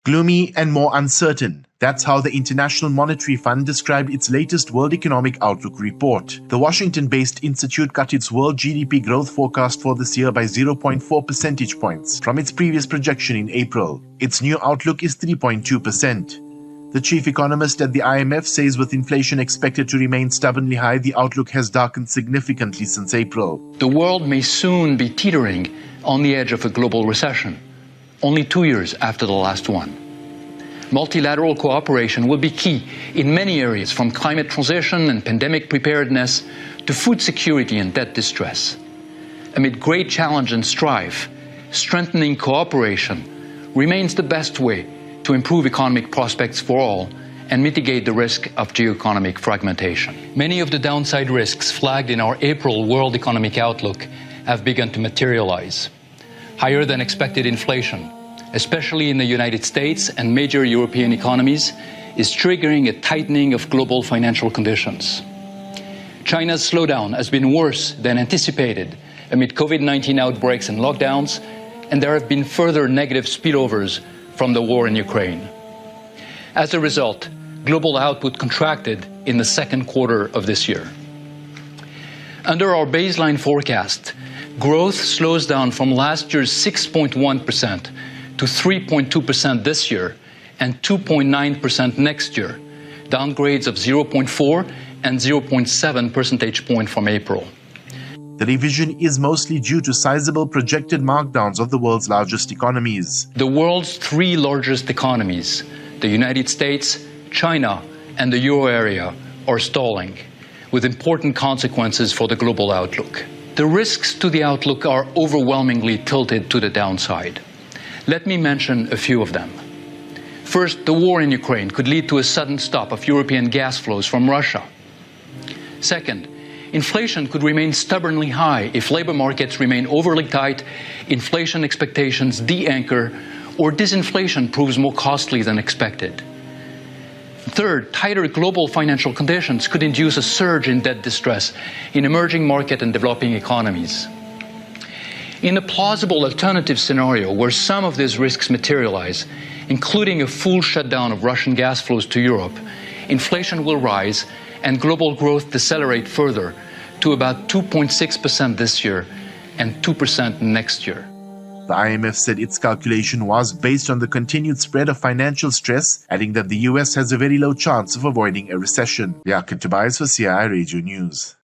Gloomy and more uncertain. That's how the International Monetary Fund described its latest World Economic Outlook report. The Washington-based institute cut its world GDP growth forecast for this year by 0.4 percentage points from its previous projection in April. Its new outlook is 3.2%. The chief economist at the IMF says with inflation expected to remain stubbornly high, the outlook has darkened significantly since April. The world may soon be teetering on the edge of a global recession, only 2 years after the last one. Multilateral cooperation will be key in many areas, from climate transition and pandemic preparedness to food security and debt distress. Amid great challenge and strife, strengthening cooperation remains the best way to improve economic prospects for all and mitigate the risk of geoeconomic fragmentation. Many of the downside risks flagged in our April World Economic Outlook have begun to materialize. Higher than expected inflation, especially in the United States and major European economies, is triggering a tightening of global financial conditions. China's slowdown has been worse than anticipated amid COVID-19 outbreaks and lockdowns, and there have been further negative spillovers from the war in Ukraine. As a result, global output contracted in the second quarter of this year. Under our baseline forecast, growth slows down from last year's 6.1% to 3.2% this year and 2.9% next year, downgrades of 0.4 and 0.7 percentage point from April. The revision is mostly due to sizable projected markdowns of the world's largest economies. The world's three largest economies, the United States, China, and the euro area, are stalling, with important consequences for the global outlook. The risks to the outlook are overwhelmingly tilted to the downside. Let me mention a few of them. First, the war in Ukraine could lead to a sudden stop of European gas flows from Russia. Second, inflation could remain stubbornly high if labor markets remain overly tight, inflation expectations de-anchor, or disinflation proves more costly than expected. Third, tighter global financial conditions could induce a surge in debt distress in emerging market and developing economies. In a plausible alternative scenario where some of these risks materialize, including a full shutdown of Russian gas flows to Europe, inflation will rise and global growth decelerate further to about 2.6% this year and 2% next year. The IMF said its calculation was based on the continued spread of financial stress, adding that the US has a very low chance of avoiding a recession. Yakin Tobias for CI Radio News.